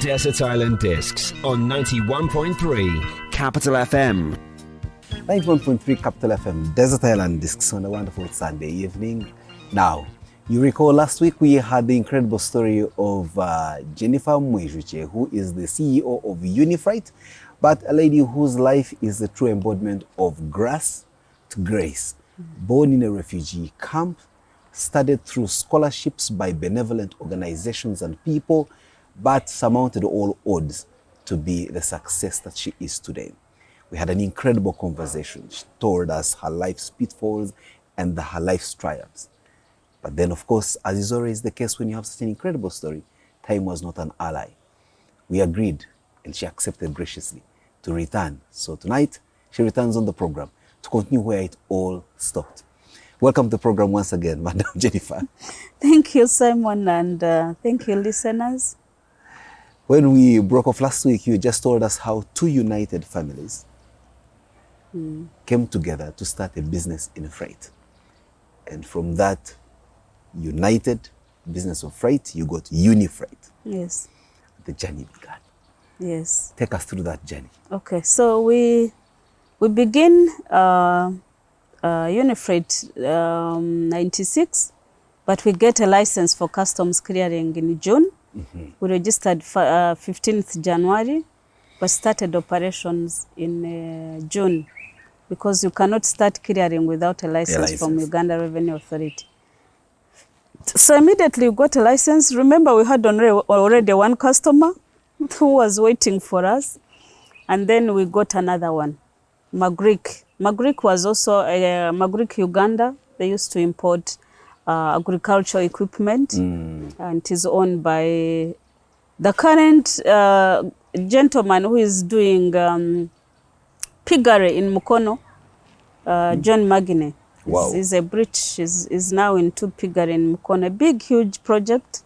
Desert Island Discs on 91.3 Capital FM. 91.3 Capital FM, Desert Island Discs on a wonderful Sunday evening. Now, you recall last week we had the incredible story of Jennifer Mwijukye, who is the CEO of Unifright, but a lady whose life is the true embodiment of grass to grace. Born in a refugee camp, studied through scholarships by benevolent organizations and people, but surmounted all odds to be the success that she is today. We had an incredible conversation. She told us her life's pitfalls and her life's triumphs. But then, of course, as is always the case when you have such an incredible story, time was not an ally. We agreed, and she accepted graciously to return. So tonight, she returns on the program to continue where it all stopped. Welcome to the program once again, Madam Jennifer. Thank you, Simon, and thank you, listeners. When we broke off last week, you just told us how two united families came together to start a business in freight. And from that united business of freight, you got Unifreight. Yes. The journey began. Yes. Take us through that journey. Okay, so we begin Unifreight 96, but we get a license for customs clearing in June. We registered 15th January, but started operations in June, because you cannot start clearing without a license from Uganda Revenue Authority. So immediately we got a license. Remember, we had already one customer who was waiting for us, and then we got another one, Mwijukye. Mwijukye was also Mwijukye, Uganda. They used to import agricultural equipment, and it is owned by the current gentleman who is doing piggery in Mukono, John Magine. Wow. He's a British, is now into piggery in Mukono. A big, huge project.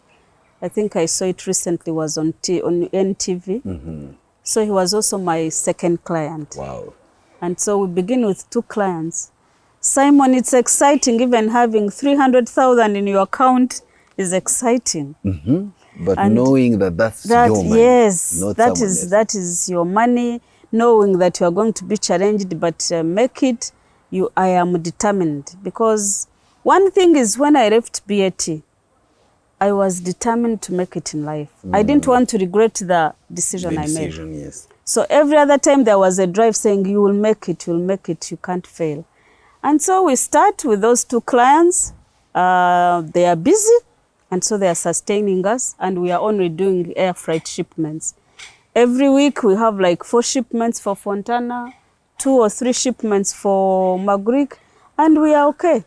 I think I saw it recently, was on NTV. So he was also my second client. Wow. And so we begin with two clients. Simon, it's exciting. Even having 300,000 in your account is exciting. But and knowing that's your money. Yes, not that is your money. Knowing that you are going to be challenged, but make it. I am determined, because one thing is, when I left BAT, I was determined to make it in life. I didn't want to regret the decision I made. Yes. So every other time there was a drive saying, you will make it, you can't fail. And so we start with those two clients. They are busy, and so they are sustaining us, and we are only doing air freight shipments. Every week we have like 4 shipments for Fontana, 2 or 3 shipments for Mwijukye, and we are okay.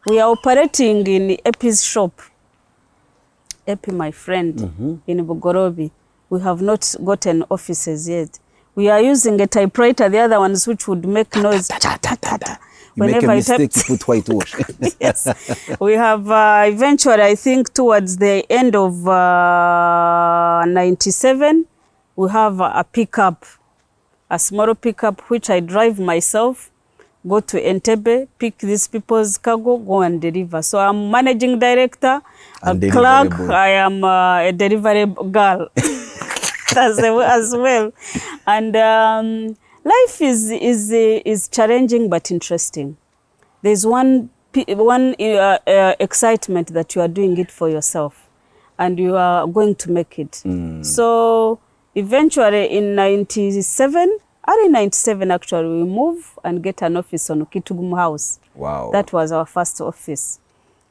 We are operating in Epi's shop. Epi, my friend, in Bugorobi. We have not gotten offices yet. We are using a typewriter, the other ones which would make noise. You make a mistake, you put whitewash. Yes. We have eventually, I think towards the end of 97, we have a pickup, a small pickup, which I drive myself, go to Entebbe, pick these people's cargo, go and deliver. So I'm managing director, a clerk, I am a delivery girl as well. And life is challenging but interesting. There's one excitement that you are doing it for yourself, and you are going to make it. So eventually in 97, early 97 actually, we move and get an office on Kitugum House. Wow. That was our first office.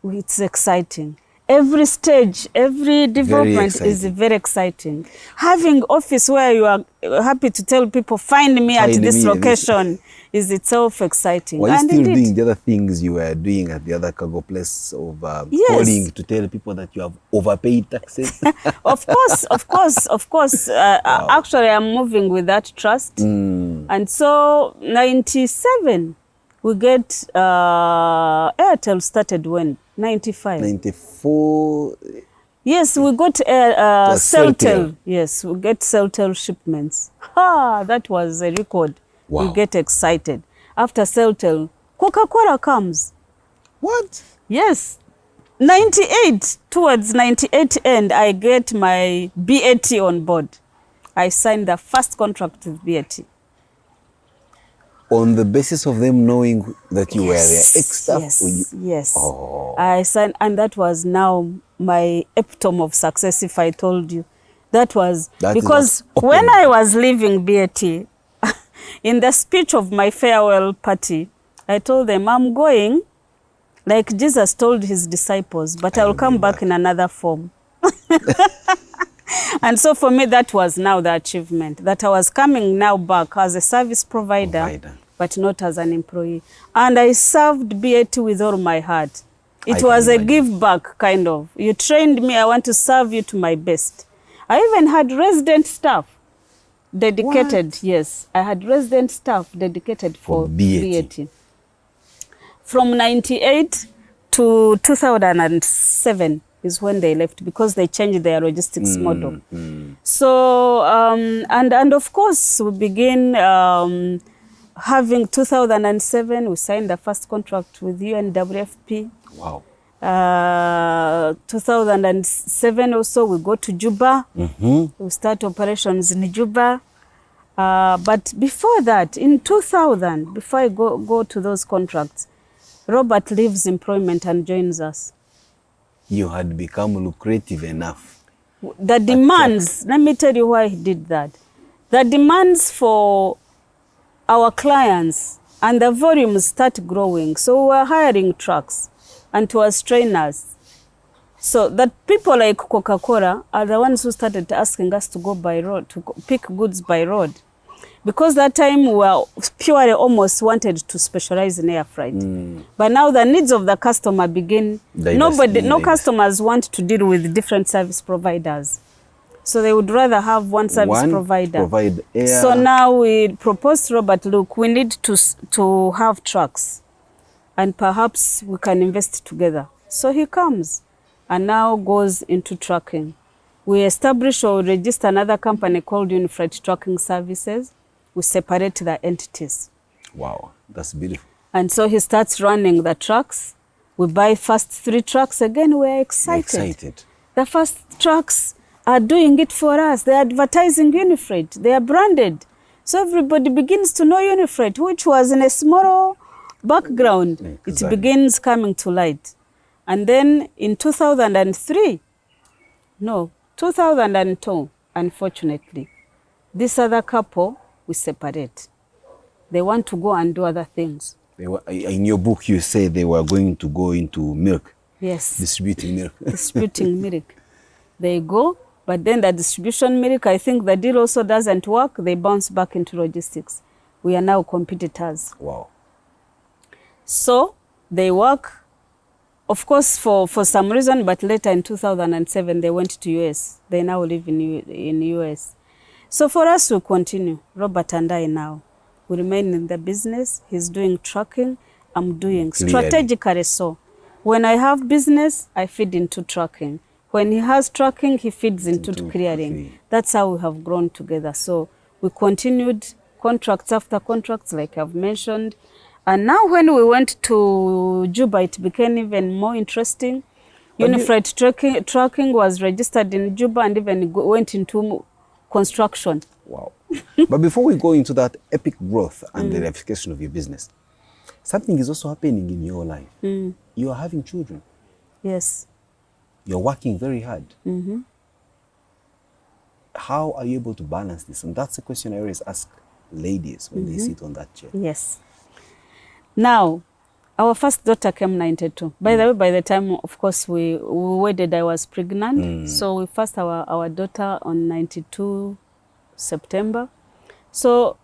It's exciting. Every stage, every development is very exciting. Having office where you are happy to tell people, find me at this location, is itself exciting. Were you still doing the other things you were doing at the other cargo place of calling to tell people that you have overpaid taxes? Of course. Wow. Actually, I'm moving with that trust. And so 97, we get Airtel started when? 95. 94. Yes, we got Celtel. Yes, we get Celtel shipments. That was a record. Wow. We get excited. After Celtel, Coca-Cola comes. What? Yes. 98, towards 98 end, I get my BAT on board. I signed the first contract with BAT. On the basis of them knowing that you were their ex-staff? Yes. Oh. I signed, and that was now my epitome of success, if I told you. That was because when I was leaving BAT, in the speech of my farewell party, I told them, I'm going like Jesus told his disciples, but I will come back in another form. And so for me, that was now the achievement, that I was coming now back as a service provider. But not as an employee. And I served BAT with all my heart. It was a give back kind of. You trained me, I want to serve you to my best. I even had resident staff dedicated. What? Yes, I had resident staff dedicated for BAT. From 98 to 2007 is when they left, because they changed their logistics model. So, and of course, we begin having 2007, we signed the first contract with UNWFP. Wow. 2007 also, we go to Juba. We start operations in Juba. But before that, in 2000, before I go to those contracts, Robert leaves employment and joins us. You had become lucrative enough. The demands, let me tell you why he did that. The demands for our clients and the volumes start growing. So we're hiring trucks and towards trainers. So that people like Coca-Cola are the ones who started asking us to go by road, to pick goods by road. Because that time we were purely almost wanted to specialize in air freight. But now the needs of the customer begin. No customers want to deal with different service providers. So they would rather have one service provider. Provide air. So now we proposed to Robert, look, we need to have trucks, and perhaps we can invest together. So he comes and now goes into trucking. We establish or register another company called Unifreight Trucking Services. We separate the entities. Wow, that's beautiful. And so he starts running the trucks. We buy first 3 trucks. Again, we're excited. The first trucks are doing it for us. They're advertising Unifreight. They are branded. So everybody begins to know Unifreight, which was in a small background. Exactly. It begins coming to light. And then in 2002, unfortunately, this other couple, we separate. They want to go and do other things. In your book, you say they were going to go into milk. Yes. Distributing milk. Distributing milk. They go, but then the distribution milk, I think the deal also doesn't work. They bounce back into logistics. We are now competitors. Wow. So they work, of course, for some reason, but later in 2007, they went to US. They now live in US. So for us, we continue. Robert and I now, we remain in the business. He's doing trucking. I'm doing strategically so. When I have business, I feed into trucking. When he has trucking, he feeds into clearing. That's how we have grown together. So we continued contracts after contracts, like I've mentioned. And now when we went to Juba, it became even more interesting. Unifreight trucking was registered in Juba and even went into construction. Wow. But before we go into that epic growth and the diversification of your business, something is also happening in your life. You are having children. Yes. You're working very hard. How are you able to balance this? And that's the question I always ask ladies when they sit on that chair. Yes. Now, our first daughter came 92. By the way, by the time, of course, we wedded, I was pregnant. So we first our daughter on 92 September. So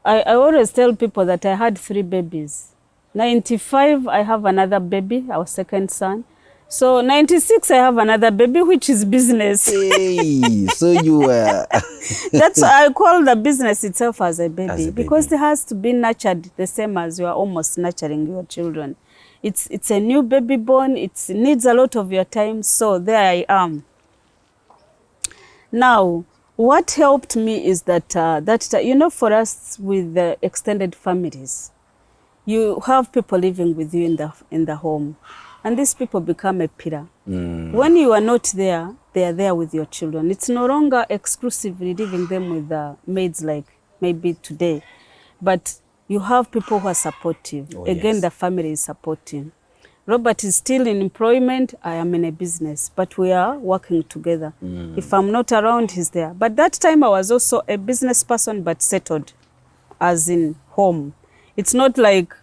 I always tell people that I had 3 babies. 95, I have another baby, our second son. So 96, I have another baby, which is business. Hey, so you were... That's why I call the business itself as a baby, because it has to be nurtured the same as you are almost nurturing your children. It's a new baby born. It needs a lot of your time. So there I am. Now, what helped me is that, you know, for us with the extended families, you have people living with you in the home. and these people become a pillar. When you are not there, they are there with your children. It's no longer exclusively leaving them with the maids like maybe today, but you have people who are supportive. Again, the family is supporting. Robert is still in employment, I am in a business, but we are working together. If I'm not around, he's there. But that time I was also a business person, but settled, as in home. It's not like,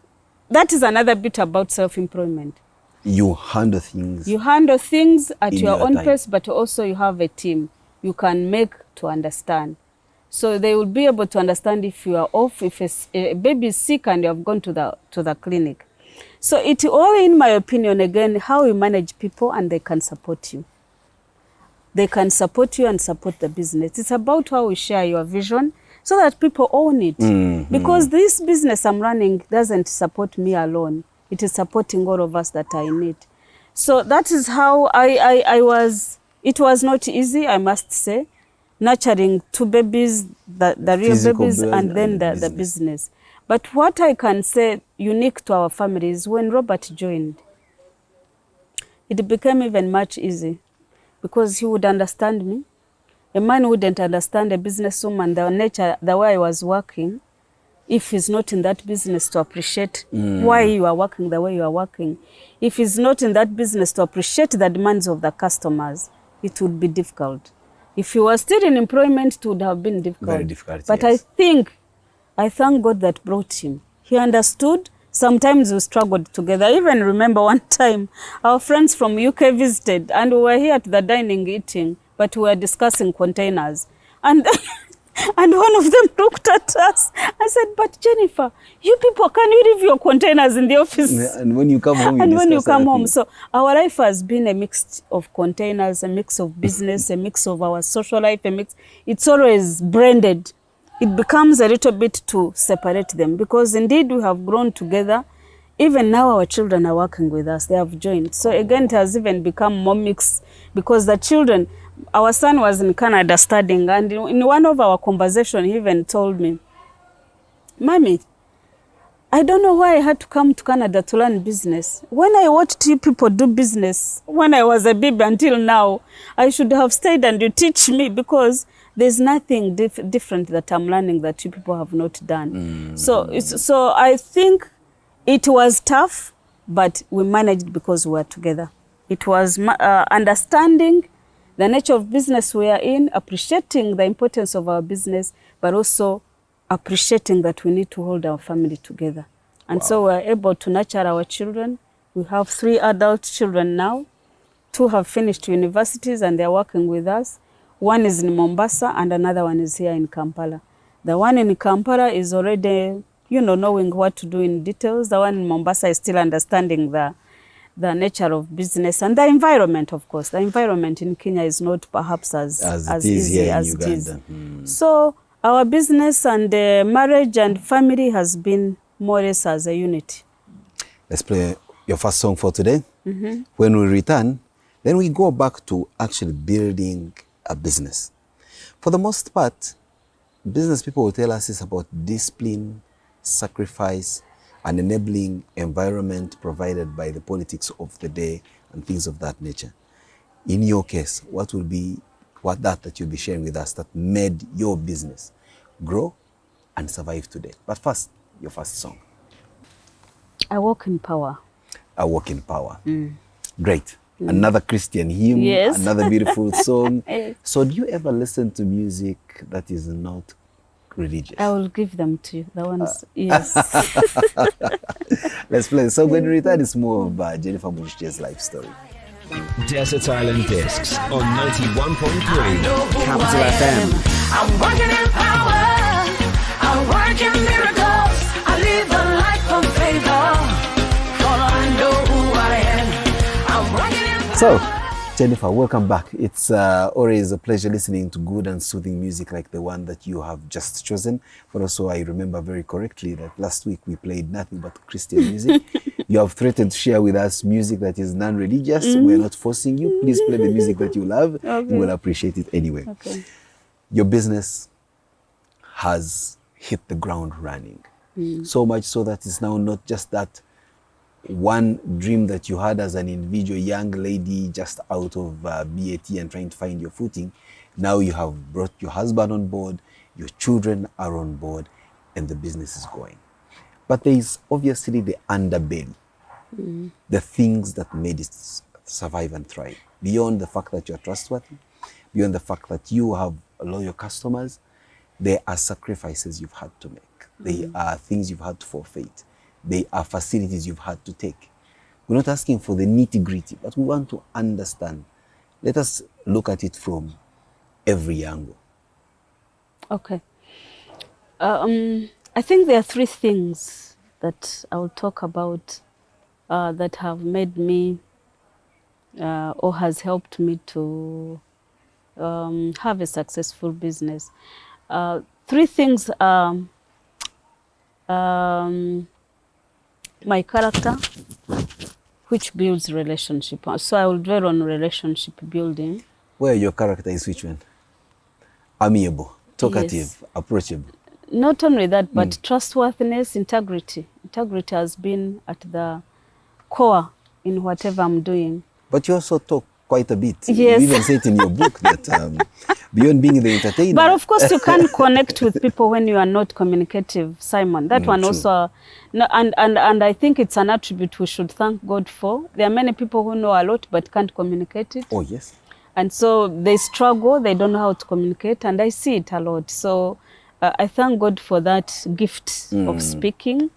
that is another bit about self-employment. You handle things. You handle things at your own time. pace, but also you have a team you can make to understand. So they will be able to understand if you are off, if a baby is sick and you have gone to the clinic. So it all, in my opinion, again, how you manage people and they can support you. They can support you and support the business. It's about how we share your vision so that people own it. Because this business I'm running doesn't support me alone. It is supporting all of us that are in it. So that is how I was. It was not easy, I must say, nurturing two babies, the real Physical babies, and then the business. business. But what I can say unique to our family is when Robert joined, it became even much easier because he would understand me. A man wouldn't understand a businesswoman, the nature, the way I was working, if he's not in that business to appreciate why you are working the way you are working. If he's not in that business to appreciate the demands of the customers, it would be difficult. If you were still in employment, it would have been difficult. Very difficult, But yes. I thank God that brought him. He understood. Sometimes we struggled together. I even remember one time our friends from UK visited and we were here at the dining eating, but we were discussing containers. And and one of them looked at us. I said, but Jennifer, you people, can you leave your containers in the office? And when you come home, And when you discuss come home. everything. So our life has been a mix of containers, a mix of business, a mix of our social life, a mix. It's always blended. It becomes a little bit to separate them because indeed we have grown together. Even now our children are working with us. They have joined. So again, it has even become more mixed because the children, our son was in Canada studying, and in one of our conversations he even told me, Mommy, I don't know why I had to come to Canada to learn business. When I watched you people do business, when I was a baby until now, I should have stayed and you teach me because there's nothing different that I'm learning that you people have not done. So I think it was tough, but we managed because we were together. It was understanding the nature of business we are in, appreciating the importance of our business, but also appreciating that we need to hold our family together. And so we're able to nurture our children. We have 3 adult children now. 2 have finished universities and they're working with us. One is in Mombasa and another one is here in Kampala. The one in Kampala is already, knowing what to do in details. The one in Mombasa is still understanding the nature of business and the environment, of course. The environment in Kenya is not perhaps as easy as it is. So our business and marriage and family has been more or less as a unit. Let's play your first song for today. When we return, then we go back to actually building a business. For the most part, business people will tell us it's about discipline, sacrifice, an enabling environment provided by the politics of the day and things of that nature. In your case, what will be that you'll be sharing with us that made your business grow and survive today? But first, your first song. I walk in power. I walk in power. Great. Another Christian hymn, Yes. another beautiful song. Yes. So do you ever listen to music that is not religious? I will give them to you. The ones, yes. Let's play. So when we return, it's more of Jennifer Mwijukye's life story. Desert Island Discs on 91.3 Capital FM. I'm working in power. I work in miracles. I live a life of favor. For I know who I am. I'm working in power. So, Jennifer, welcome back. It's always a pleasure listening to good and soothing music like the one that you have just chosen. But also, I remember very correctly that last week we played nothing but Christian music. You have threatened to share with us music that is non-religious. We're not forcing you. Please play the music that you love. Okay. We will appreciate it anyway. Okay. Your business has hit the ground running. So much so that it's now not just that one dream that you had as an individual young lady just out of BAT and trying to find your footing. Now you have brought your husband on board, your children are on board, and the business is going. But there is obviously the underbelly, the things that made it survive and thrive. Beyond the fact that you're trustworthy, beyond the fact that you have loyal customers, there are sacrifices you've had to make. There are things you've had to forfeit. There are facilities you've had to take. We're not asking for the nitty-gritty, but we want to understand. Let us look at it from every angle. Okay. I think there are three things that I will talk about that have made me or has helped me to have a successful business. Three things are my character, which builds relationship. So I will dwell on relationship building. Where your character is which one? Amiable, talkative, Yes. approachable. Not only that, but trustworthiness, integrity. Integrity has been at the core in whatever I'm doing. But you also talk quite a bit. Yes. You even say it in your book that beyond being the entertainer. But of course, you can't connect with people when you are not communicative, Simon. That one true. also, no, and I think it's an attribute we should thank God for. There are many people who know a lot but can't communicate it. Oh, yes. And so they struggle, they don't know how to communicate, and I see it a lot. So I thank God for that gift of speaking,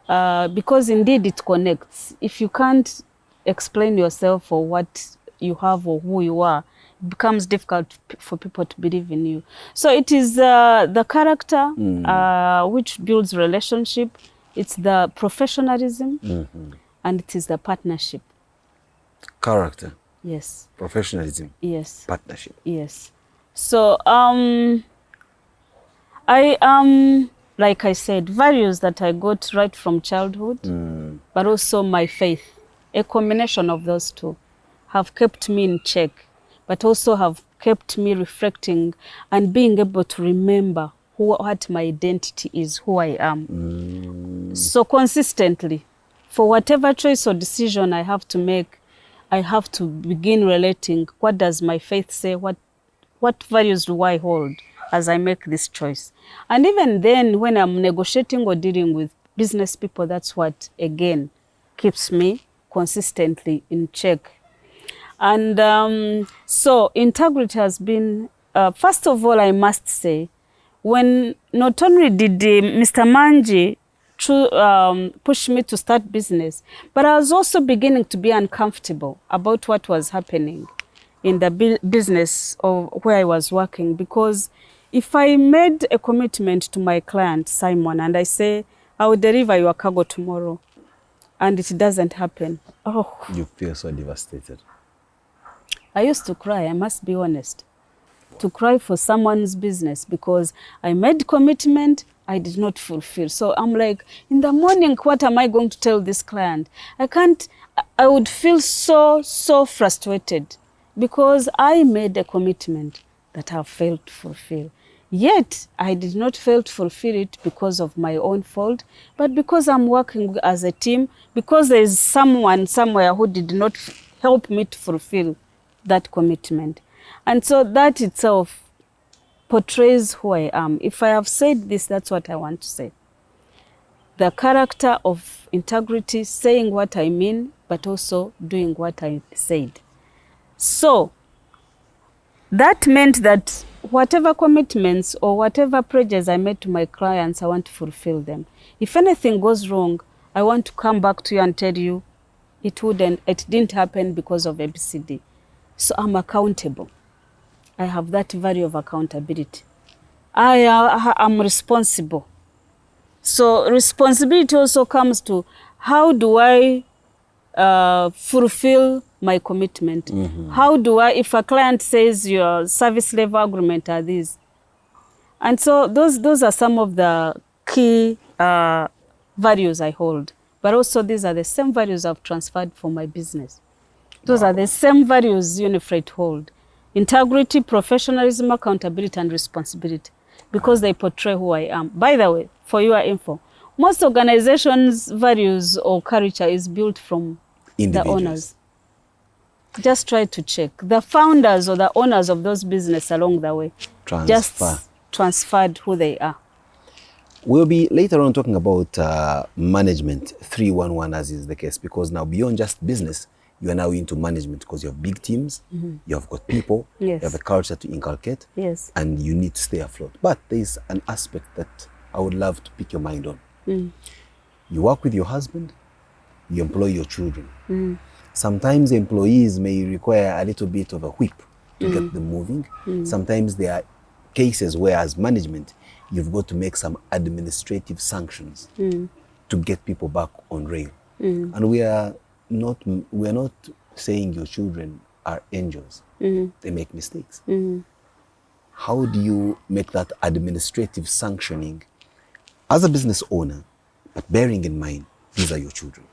because indeed it connects. If you can't explain yourself or what you have or who you are, it becomes difficult for people to believe in you. So it is the character which builds relationship, it's the professionalism, and it is the partnership. Character, Yes. professionalism, Yes. partnership. Yes. So I am, like I said, values that I got right from childhood, but also my faith. A combination of those two have kept me in check, but also have kept me reflecting and being able to remember what my identity is, who I am. So consistently, for whatever choice or decision I have to make, I have to begin relating, what does my faith say? What values do I hold as I make this choice? And even then, when I'm negotiating or dealing with business people, that's what, again, keeps me consistently in check. And so integrity has been, first of all, I must say, when not only did Mr. Manji push me to start business, but I was also beginning to be uncomfortable about what was happening in the business of where I was working, because if I made a commitment to my client, Simon, and I say, I will deliver your cargo tomorrow, and it doesn't happen, You feel so devastated. I used to cry, I must be honest, to cry for someone's business because I made commitment, I did not fulfill. So I'm like, in the morning, what am I going to tell this client? I would feel so frustrated because I made a commitment that I failed to fulfill. Yet, I did not fail to fulfill it because of my own fault, but because I'm working as a team, because there is someone somewhere who did not help me to fulfill that commitment. And so that itself portrays who I am. If I have said this, that's what I want to say. The character of integrity, saying what I mean, but also doing what I said. So that meant that whatever commitments or whatever pledges I made to my clients, I want to fulfill them. If anything goes wrong, I want to come back to you and tell you it didn't happen because of ABCD. So I'm accountable. I have that value of accountability. I am responsible. So responsibility also comes to how do I fulfill my commitment? How do I, if a client says your service level agreement are these? And so those are some of the key values I hold. But also these are the same values I've transferred for my business. Those are the same values Unifreight hold. Integrity, professionalism, accountability, and responsibility. Because they portray who I am. By the way, for your info, Most organizations' values or culture is built from the Individuals. owners. Just try to check. The founders or the owners of those business along the way just transferred who they are. We'll be later on talking about management 311 as is the case, because now beyond just business, you are now into management because you have big teams, you have got people, Yes. you have a culture to inculcate, Yes. and you need to stay afloat. But there is an aspect that I would love to pick your mind on. You work with your husband, you employ your children. Sometimes employees may require a little bit of a whip to get them moving. Sometimes there are cases where as management, you've got to make some administrative sanctions to get people back on rail. And we are not saying your children are angels. They make mistakes. How do you make that administrative sanctioning as a business owner, but bearing in mind, these are your children?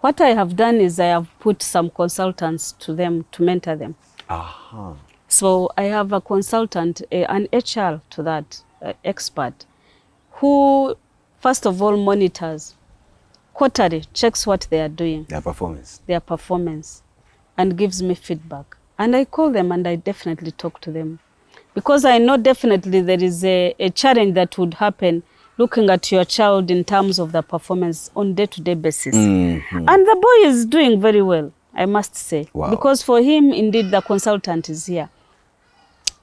What I have done is I have put some consultants to them to mentor them. Aha. So I have a consultant, an HR to that expert, who first of all monitors, quarterly checks what they are doing, Their performance. and gives me feedback. And I call them and I definitely talk to them. Because I know definitely there is a challenge that would happen looking at your child in terms of the performance on day-to-day basis. And the boy is doing very well, I must say. Wow. Because for him, indeed, the consultant is here.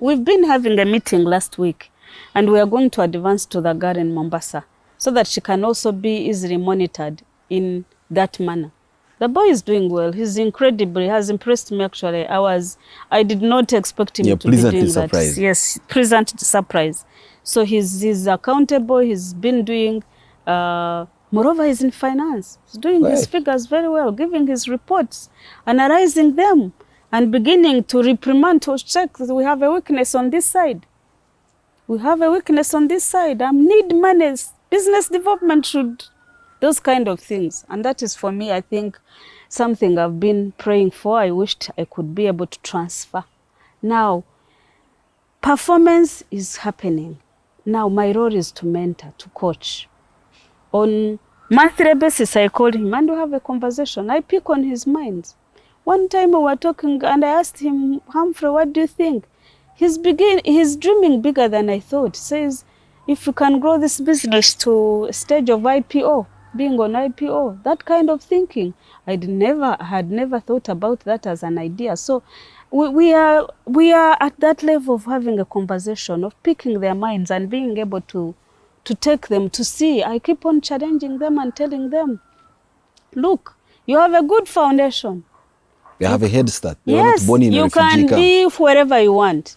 We've been having a meeting last week, and we are going to advance to the girl in Mombasa so that she can also be easily monitored in that manner. The boy is doing well. He's incredible. He has impressed me, actually. I did not expect him to be pleasantly doing surprised. that. Yes, pleasant surprise. So he's accountable. He's been doing, moreover, he's in finance. He's doing his figures very well, giving his reports, analyzing them, and beginning to reprimand, to check that we have a weakness on this side. We have a weakness on this side. I need money. Business development should, those kind of things. And that is, for me, I think, something I've been praying for. I wished I could be able to transfer. Now, performance is happening. Now, my role is to mentor, to coach. On monthly basis, I call him and we have a conversation. I pick on his minds. One time we were talking and I asked him, Humphrey, what do you think? He's dreaming bigger than I thought. He says, if you can grow this business to a stage of IPO, being on IPO, that kind of thinking, I had never thought about that as an idea. So we are at that level of having a conversation, of picking their minds and being able to take them to see. I keep on challenging them and telling them, look, you have a good foundation. They have a head start. They Yes, were not born in a you refugee can camp. be wherever you want.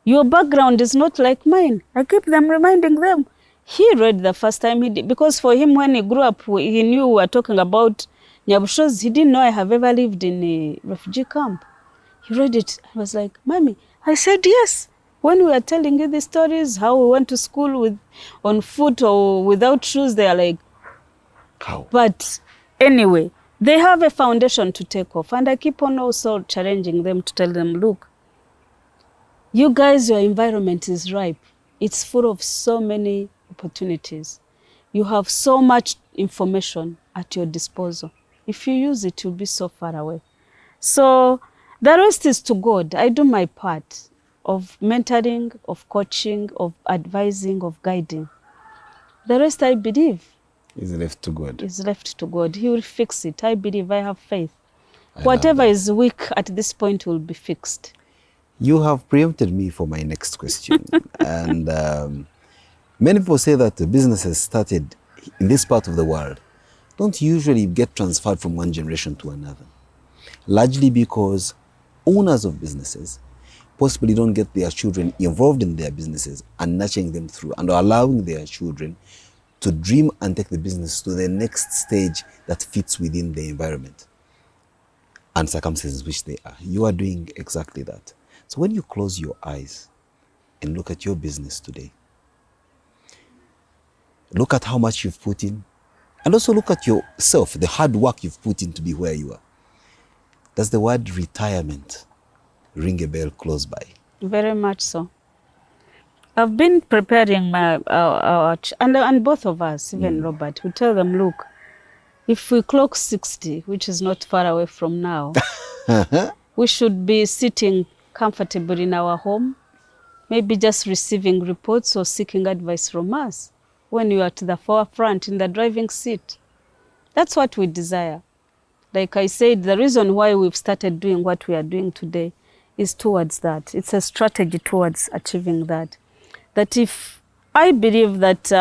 Your background is not like mine. I keep them reminding them. He read the first time he did, because for him, when he grew up, he knew we were talking about Nyabushos. He didn't know I have ever lived in a refugee camp. He read it. I was like, Mommy, I said yes. When we are telling you the stories, how we went to school on foot or without shoes, they are like, How? but anyway, they have a foundation to take off. And I keep on also challenging them to tell them, look, you guys, your environment is ripe. It's full of so many opportunities. You have so much information at your disposal. If you use it, you'll be so far away. So the rest is to God. I do my part of mentoring, of coaching, of advising, of guiding. The rest, I believe, Is left to God. is left to God. He will fix it. I believe, I have faith. I love Whatever that. is weak at this point will be fixed. You have preempted me for my next question. And many people say that the businesses started in this part of the world don't usually get transferred from one generation to another. Largely because owners of businesses possibly don't get their children involved in their businesses and nurturing them through and allowing their children to dream and take the business to the next stage that fits within the environment and circumstances which they are. You are doing exactly that. So when you close your eyes and look at your business today, look at how much you've put in, and also look at yourself, the hard work you've put in to be where you are. Does the word retirement ring a bell close by? Very much so. I've been preparing my and both of us, even Robert, we tell them, look, if we clock 60, which is not far away from now, we should be sitting comfortably in our home, maybe just receiving reports or seeking advice from us when you are to the forefront in the driving seat. That's what we desire. Like I said, the reason why we've started doing what we are doing today is towards that. It's a strategy towards achieving that. That if I believe that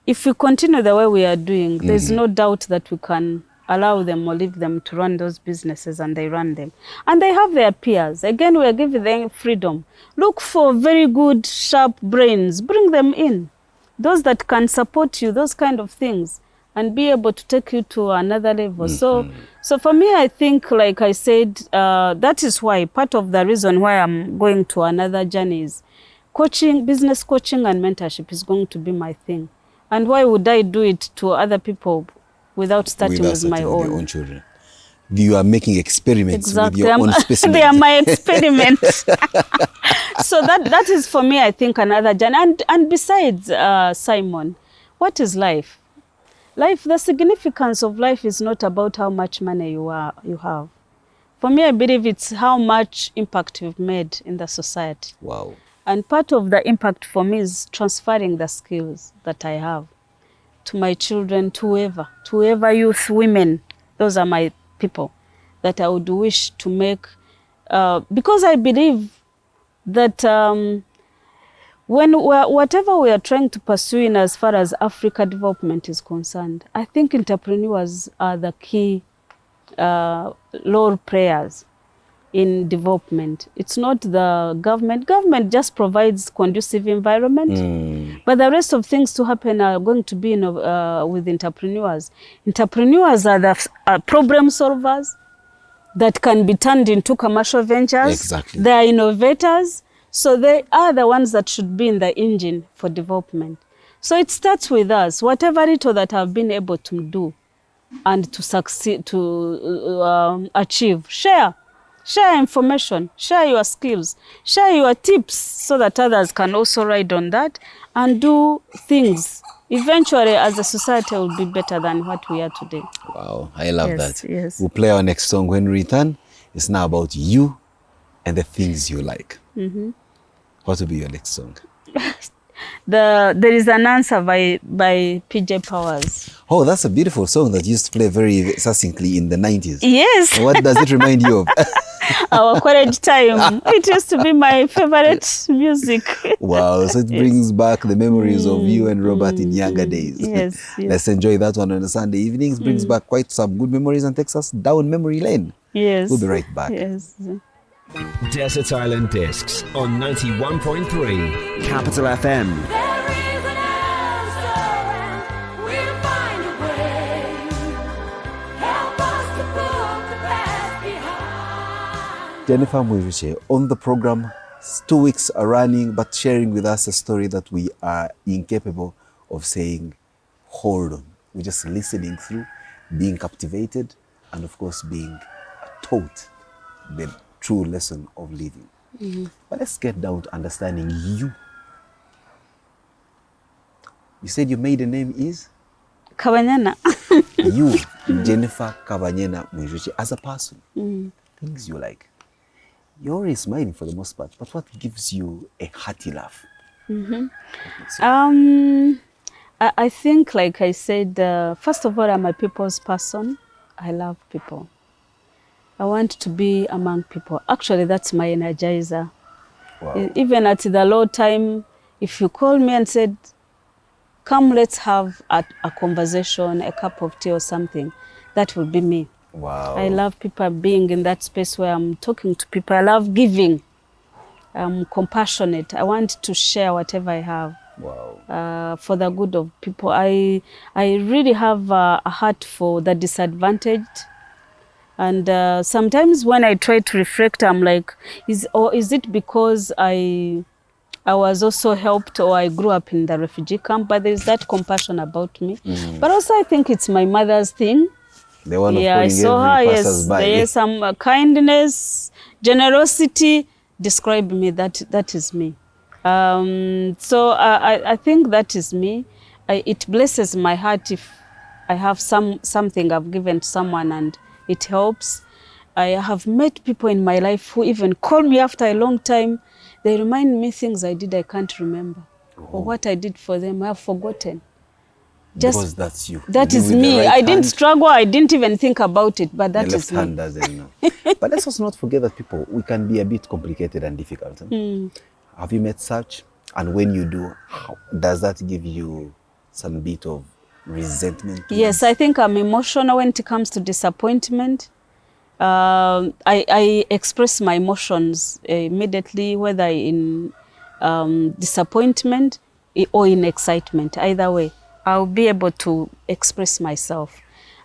if we continue the way we are doing, there's no doubt that we can allow them or leave them to run those businesses, and they run them. And they have their peers. Again, we are giving them freedom. Look for very good, sharp brains. Bring them in. Those that can support you, those kind of things, and be able to take you to another level. So for me, I think, like I said, that is why part of the reason why I'm going to another journey is coaching, business coaching and mentorship is going to be my thing. And why would I do it to other people without starting with my your own? own children? You are making experiments with your own specimens. They are my experiments. So that is for me, I think, another journey. And besides, Simon, what is life? Life, the significance of life is not about how much money you have. For me, I believe it's how much impact you've made in the society. Wow. And part of the impact for me is transferring the skills that I have to my children, to whoever youth, women. Those are my people that I would wish to make, because I believe that whatever we are trying to pursue in as far as Africa development is concerned, I think entrepreneurs are the key role players in development. It's not the government. Government just provides conducive environment, but the rest of things to happen are going to be with entrepreneurs. Entrepreneurs are the problem solvers that can be turned into commercial ventures. Exactly. They are innovators. So they are the ones that should be in the engine for development. So it starts with us. Whatever little that I've been able to do and to succeed, to achieve, share information, share your skills, share your tips so that others can also ride on that and do things. Eventually, as a society, will be better than what we are today. Wow, I love that. Yes. We'll play our next song when we return. It's now about you and the things you like. What will be your next song? There is an answer by PJ Powers. Oh, that's a beautiful song that used to play very succinctly in the 90s. Yes. What does it remind you of? Our college time. It used to be my favorite music. Wow, so it brings back the memories of you and Robert in younger days. Yes. Let's enjoy that one on a Sunday evenings. Brings back quite some good memories and takes us down memory lane. Yes. We'll be right back. Yes. Desert Island Discs on 91.3 Capital FM. There is an answer, and we'll find a way. Help us to put the past behind. Jennifer Mwijukye on the program. 2 weeks are running, but sharing with us a story that we are incapable of saying, hold on. We're just listening through, being captivated, and of course being taught the true lesson of living. But let's get down to understanding you. You said your maiden name is? Kabanyana. You, Jennifer Kabanyana Mwijukye, as a person. Things you like. You're always smiling for the most part, but what gives you a hearty laugh? I think, like I said, first of all, I'm a people's person. I love people. I want to be among people. Actually, that's my energizer. Wow. Even at the low time, if you call me and said, come, let's have a conversation, a cup of tea or something, that will be me. Wow. I love people being in that space where I'm talking to people. I love giving. I'm compassionate. I want to share whatever I have. Wow. For the good of people. I really have a heart for the disadvantaged. And sometimes when I try to reflect, I'm like, is it because I was also helped or I grew up in the refugee camp? But there's that compassion about me. But also I think it's my mother's thing. The one of I saw her, yes. by. There's some kindness, generosity. Describe me, that is me. So I think that is me. It blesses my heart if I have something I've given to someone and it helps. I have met people in my life who even call me after a long time. They remind me things I did I can't remember. Or what I did for them, I have forgotten. Because that's you. That You is with the me. right I didn't hand, struggle. I didn't even think about it, but that the is left hand me. doesn't know. But let's also not forget that people, we can be a bit complicated and difficult. Have you met such? And when you do, does that give you some bit of resentment? Yes, I think I'm emotional when it comes to disappointment. I express my emotions immediately, whether in disappointment or in excitement. Either way, I'll be able to express myself.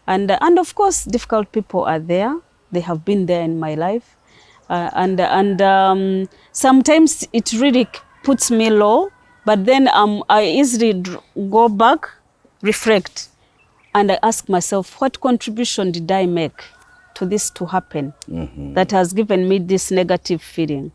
And of course, difficult people are there. They have been there in my life. Sometimes it really puts me low, but then I easily go back, reflect, and I ask myself, what contribution did I make to this to happen that has given me this negative feeling?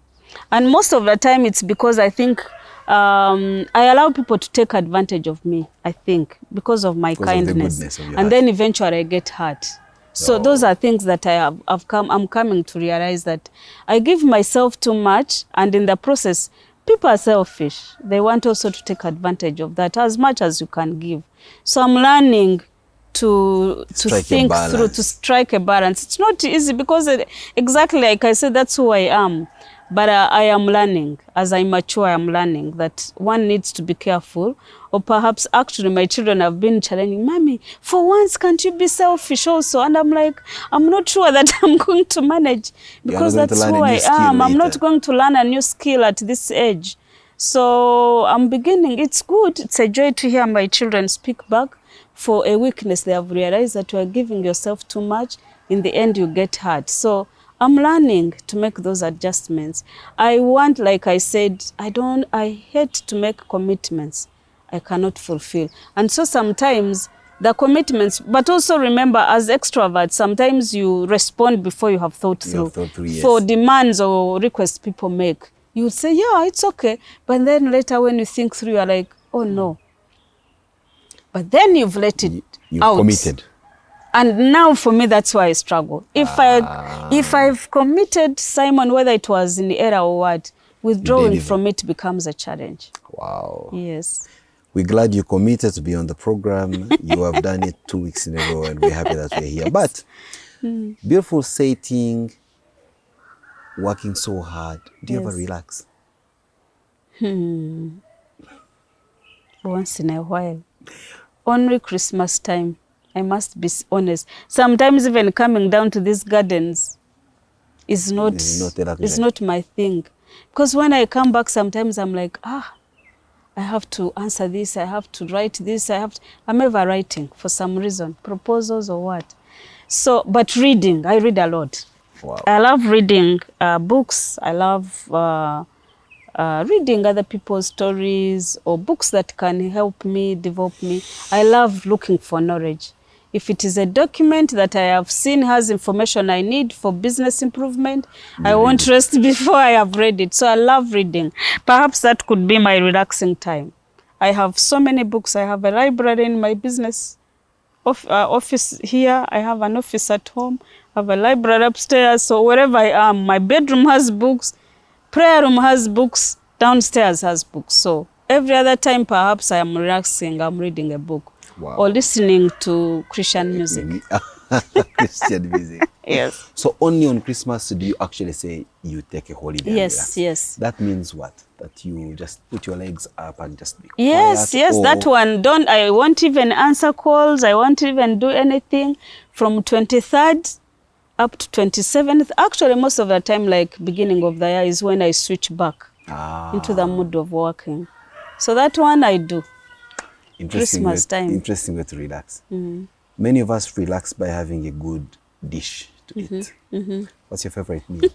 And most of the time it's because I think I allow people to take advantage of me, I think, because of my Because of the kindness. goodness of your And heart. then eventually I get hurt. So those are things that I'm coming to realize that I give myself too much, and in the process, people are selfish. They want also to take advantage of that as much as you can give. So I'm learning to Strike a think balance. through, to strike a balance. It's not easy because exactly like I said, that's who I am. But I am learning. As I mature, I am learning that one needs to be careful. Or perhaps actually my children have been challenging, Mommy, for once, can't you be selfish also? And I'm like, I'm not sure that I'm going to manage because You're not that's going to who learn a I new skill am. I'm not later. going to learn a new skill at this age. So I'm beginning. It's good. It's a joy to hear my children speak back. For a weakness, they have realized that you are giving yourself too much. In the end, you get hurt. So I'm learning to make those adjustments. I want, like I said, I hate to make commitments I cannot fulfill. And so sometimes the commitments, but also remember as extroverts, sometimes you respond before you have thought You through. have thought through, yes. For demands or requests people make, you would say, yeah, it's okay. But then later when you think through, you're like, oh no. But then you've let it You've out. committed. And now for me, that's why I struggle. If I've committed, Simon, whether it was in the era or what, withdrawing Deliver. from it becomes a challenge. Wow. Yes. We're glad you committed to be on the program. You have done it 2 weeks in a row, and we're happy that we're here. But beautiful setting, working so hard. Do you ever Yes. relax? Once in a while. Only Christmas time. I must be honest. Sometimes even coming down to these gardens is not a luxury. is not my thing. Because when I come back, sometimes I'm like, I have to answer this, I have to write this, I'm ever writing for some reason, proposals or what. So, but reading, I read a lot. Wow. I love reading books. I love reading other people's stories or books that can help me, develop me. I love looking for knowledge. If it is a document that I have seen has information I need for business improvement, I won't rest before I have read it. So I love reading. Perhaps that could be my relaxing time. I have so many books. I have a library in my business office here. I have an office at home. I have a library upstairs. So wherever I am, my bedroom has books, prayer room has books, downstairs has books. So every other time perhaps I am relaxing, I'm reading a book. Wow. Or listening to Christian music. Christian music. Yes. So only on Christmas do you actually say you take a holiday? and Yes, relax? yes. That means what? That you just put your legs up and just be Yes, quiet? yes, or that one. I won't even answer calls. I won't even do anything from 23rd up to 27th. Actually, most of the time, like beginning of the year is when I switch back into the mood of working. So that one I do. Christmas time. Interesting way to relax. Many of us relax by having a good dish to eat. What's your favorite meal?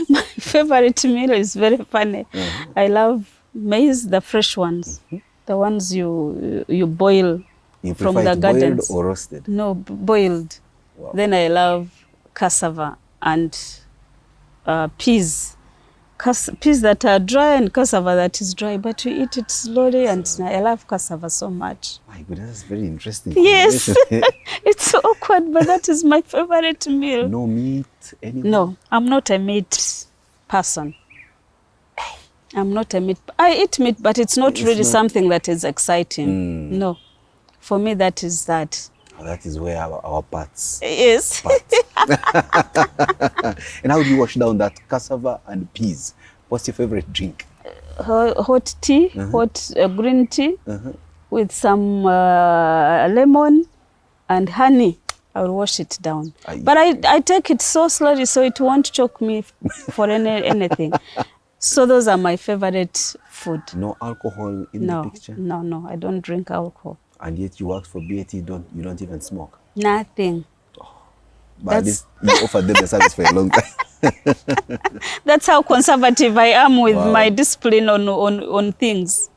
My favorite meal is very funny. I love maize, the fresh ones, the ones you boil You from prefer the it gardens. boiled or roasted? No, boiled. Wow. Then I love cassava and peas. peas that are dry and cassava that is dry, but we eat it slowly, and I love cassava so much. My goodness, that's very interesting. Yes, combination. it's so awkward, but that is my favorite meal. No meat, anything? No, I'm not a meat person. I'm not a meat. I eat meat, but it's not It's really not- something that is exciting. No, for me that is that. Oh, that is where our parts. Yes. And how do you wash down that cassava and peas? What's your favorite drink? Hot tea, hot green tea Uh-huh. with some lemon and honey. I will wash it down. But I take it so slowly so it won't choke me for anything. So those are my favorite food. No alcohol in the No, picture? no, I don't drink alcohol. And yet you work for BAT, you don't even smoke. Nothing. But at least you offered them the service for a long time. That's how conservative I am with Wow. my discipline on things.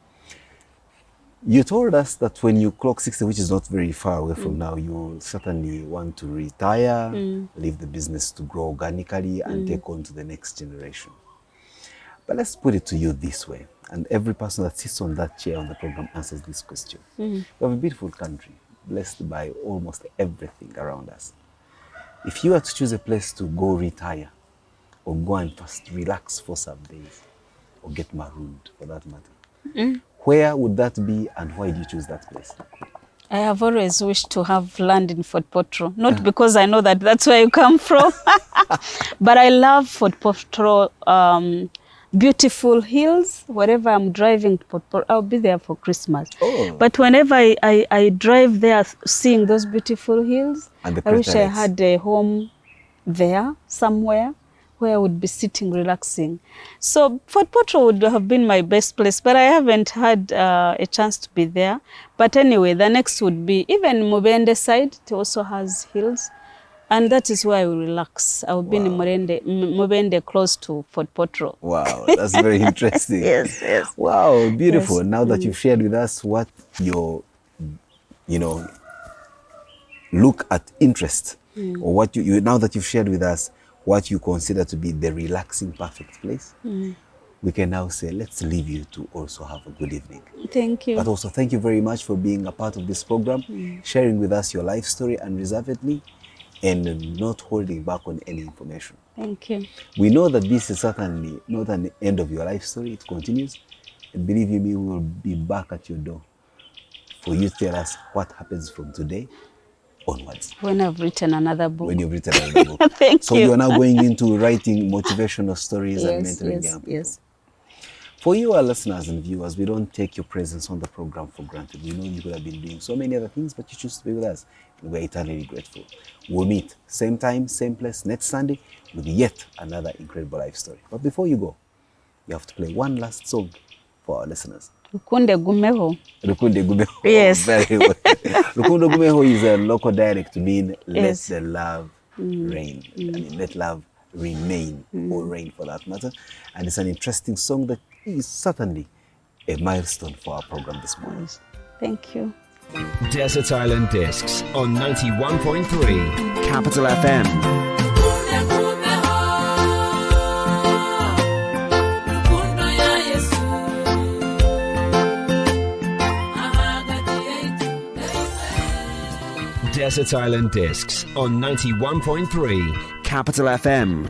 You told us that when you clock 60, which is not very far away from now, you certainly want to retire, leave the business to grow organically and take on to the next generation. But let's put it to you this way, and every person that sits on that chair on the program answers this question. We have a beautiful country, blessed by almost everything around us. If you were to choose a place to go retire, or go and first relax for some days, or get marooned for that matter, where would that be, and why did you choose that place? I have always wished to have land in Fort Potro, not because I know that that's where you come from, but I love Fort Potro, beautiful hills. Wherever I'm driving to Fort Potro, I'll be there for Christmas. Oh. But whenever I drive there, seeing those beautiful hills, And the I wish I preterits. had a home there somewhere where I would be sitting, relaxing. So Fort Potro would have been my best place, but I haven't had a chance to be there. But anyway, the next would be even Mubende side. It also has hills. And that is where I will relax. I will be in Mubende close to Fort Potro. Wow, that's very interesting. Yes. Wow, beautiful. Yes. Now that you've shared with us what your, look at interest, or what you now that you've shared with us what you consider to be the relaxing perfect place, we can now say, let's leave you to also have a good evening. Thank you. But also thank you very much for being a part of this program, sharing with us your life story unreservedly, and not holding back on any information. Thank you. We know that this is certainly not an end of your life story. It continues. And believe you me, we will be back at your door for you to tell us what happens from today onwards. When I've written another book. When you've written another book. Thank So you. you're now going into writing motivational stories and mentoring young people. Yes. For you, our listeners and viewers, we don't take your presence on the program for granted. We know you could have been doing so many other things, but you choose to be with us. We're eternally grateful. We'll meet same time, same place next Sunday with yet another incredible life story. But before you go, you have to play one last song for our listeners. Ukunde gumeho. Rukunde Gumeho. Yes. Very well. Rukunde Gumeho is a local dialect to mean Yes. let the love reign. I mean, let love remain or reign for that matter. And it's an interesting song that is certainly a milestone for our program this morning. Thank you. Desert Island Discs on 91.3 Capital FM. Desert Island Discs on 91.3 Capital FM.